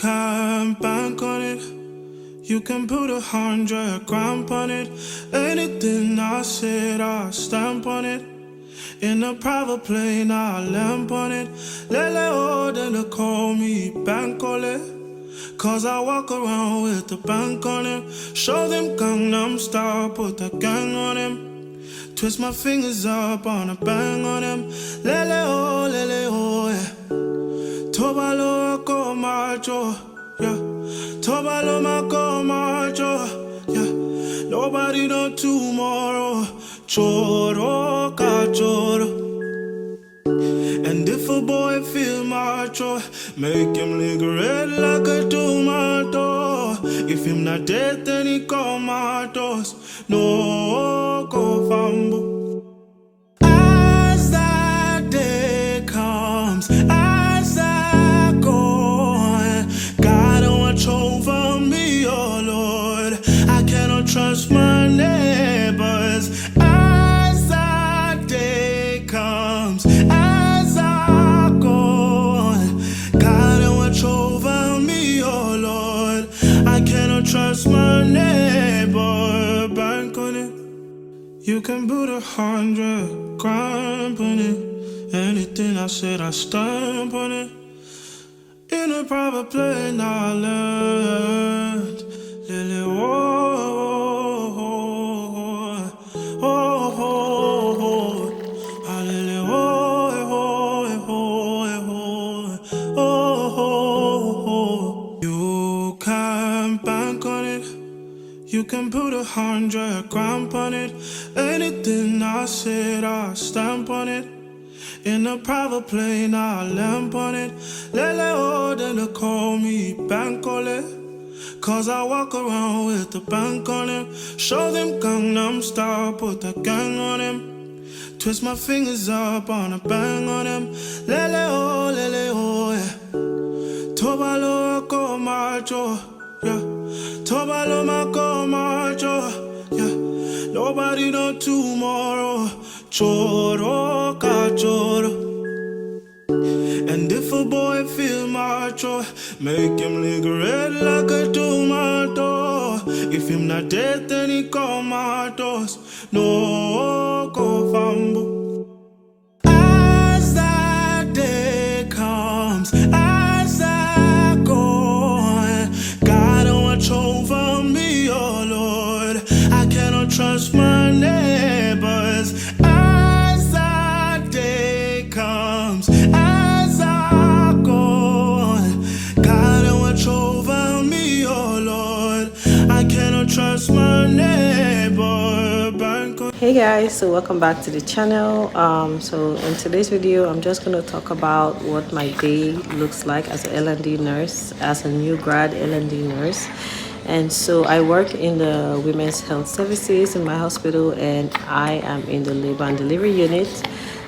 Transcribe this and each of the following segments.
can bank on it. You can put 100 grand on it. Anything I said, I stamp on it. In a private plane, I lamp on it. Lele oh, then they call me Bankole. Cause I walk around with the bank on him. Show them Gangnam Style, put the gang on him. Twist my fingers up on a bang on him. Lele oh, yeah. Tobalo ko macho, yeah. Tobalo mako macho, yeah. Nobody know tomorrow. Choro ka choro. And if a boy feel macho, make him lick red like a tomato. If him not dead, then he comatose. No go fambo. As that day comes, as I go, God watch over me, oh Lord. I cannot trust my neighbors. As that day comes, as I go, God watch over me, oh Lord. I cannot trust my neighbor. Bank on it. You can put 100 grand on it. Anything I said, I stamp on it. In a private plane, I land. Lily, oh, oh, oh, oh, oh, oh, lily, oh. You can bank on it. You can put 100 grand on it. Anything I said, I stamp on it. In a private plane, I lamp on it. Lele oh, then they call me Bankole. Cause I walk around with the bank on him. Show them Gangnam Style, put the gang on him. Twist my fingers up on a bang on him. Lele oh, yeah. Tobalo ko macho, yeah. Tobalo mako macho, yeah. Nobody know tomorrow. Choro ka choro. And if a boy feel macho, make him lick red like a tomato. If him not dead, then he comatose. No go fambo. As that day comes, as I go, God watch over me, oh Lord. I cannot trust my neighbors. As that day comes, as I go, God watch over me, oh Lord. I cannot trust my neighbor. Hey guys, so welcome back to the channel. So in today's video, I'm just going to talk about what my day looks like as an L&D nurse, as a new grad L&D nurse. And so I work in the women's health services in my hospital, and I am in the labor and delivery unit.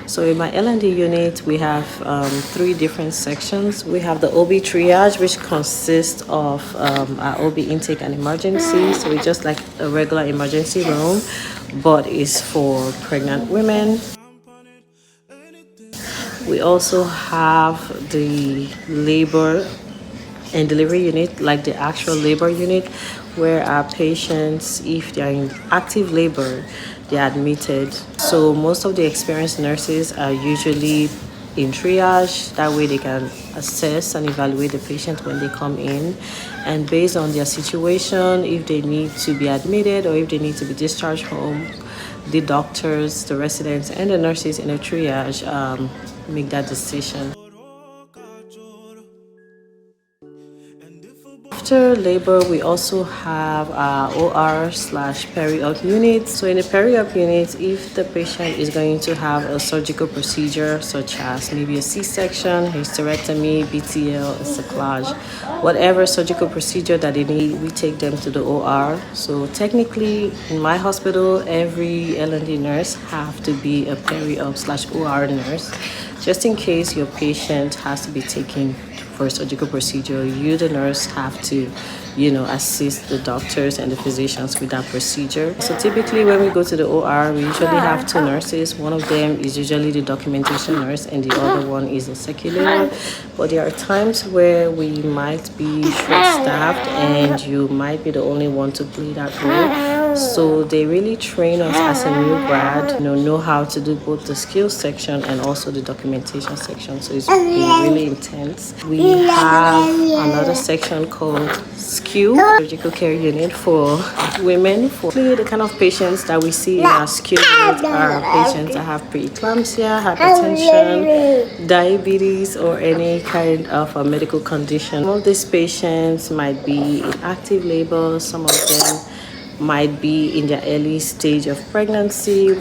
So in my L&D unit, we have 3 different sections. We have the OB triage, which consists of our OB intake and emergency. So it's just like a regular emergency room, but it's for pregnant women. We also have the labor and delivery unit, like the actual labor unit, where our patients, if they're in active labor, they're admitted. So most of the experienced nurses are usually in triage. That way they can assess and evaluate the patient when they come in, and based on their situation, if they need to be admitted or if they need to be discharged home, the doctors, the residents, and the nurses in the triage make that decision. After labor, we also have our OR/peri-op unit. So in the peri-op unit, if the patient is going to have a surgical procedure such as maybe a C-section, hysterectomy, BTL, cerclage, whatever surgical procedure that they need, we take them to the OR. So technically, in my hospital, every L&D nurse have to be a peri-op/OR nurse, just in case your patient has to be taken for a surgical procedure, you, the nurse, have to, assist the doctors and the physicians with that procedure. So typically when we go to the OR, we usually have two nurses. One of them is usually the documentation nurse and the other one is a circulator. But there are times where we might be short-staffed and you might be the only one to play that role. So they really train us as a new grad, know how to do both the skills section and also the documentation section. So it's been really intense. We have another section called SKU, surgical care unit for women. For the kind of patients that we see in our SKU unit are patients that have preeclampsia, hypertension, diabetes, or any kind of a medical condition. Some of these patients might be in active labor, some of them might be in their early stage of pregnancy.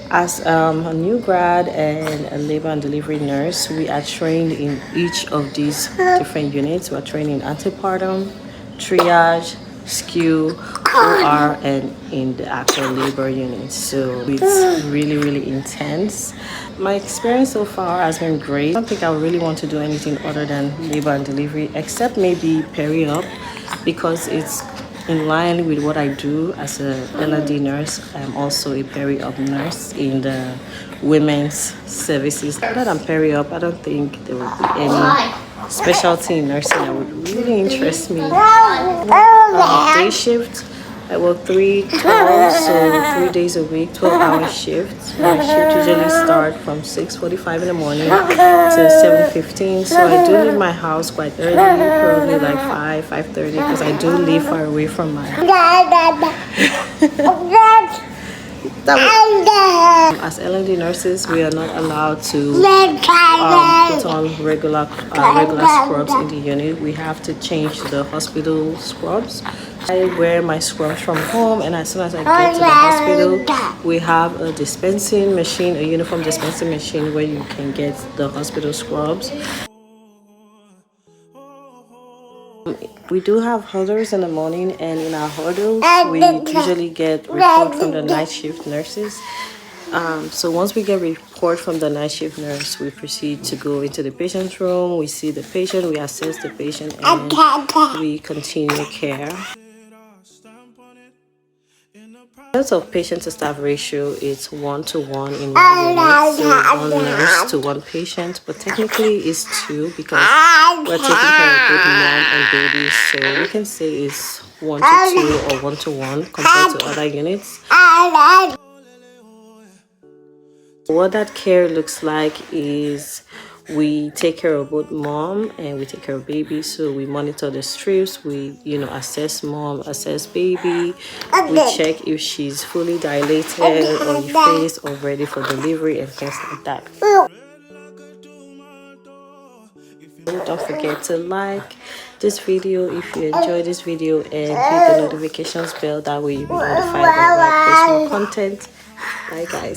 As a new grad and a labor and delivery nurse, we are trained in each of these different units. We're trained in antepartum, triage, SKU, OR, and in the actual labor unit. So it's really intense. My experience so far has been great. I don't think I really want to do anything other than labor and delivery, except maybe peri-op, because it's in line with what I do as a L&D nurse. I'm also a peri-op nurse in the women's services. Other than peri-op, I don't think there will be any specialty in nursing that would really interest me. Day shift, I work 3/12, so 3 days a week, 12-hour shifts. My shift usually start from 6:45 in the morning to 7:15. So I do leave my house quite early, probably like 5:30, because I do live far away from my As L&D nurses, we are not allowed to put on regular scrubs in the unit. We have to change the hospital scrubs. I wear my scrubs from home, and as soon as I get to the hospital, we have a dispensing machine, a uniform dispensing machine, where you can get the hospital scrubs. We do have huddles in the morning, and in our huddles, we usually get report from the night shift nurses. So once we get report from the night shift nurse, we proceed to go into the patient's room. We see the patient, we assess the patient, and we continue care. In terms of patient to staff ratio, it's 1-to-1 in my unit, so 1 nurse to 1 patient, but technically it's 2 because we're taking care of both mom and baby, so we can say it's 1-to-2 or 1-to-1 compared to other units. What that care looks like is we take care of both mom and we take care of baby. So we monitor the strips, we assess mom, assess baby, we check if she's fully dilated or effaced or ready for delivery and things like that. Don't forget to like this video if you enjoy this video, and hit the notifications bell, that way you'll be notified when I post more content. Bye guys.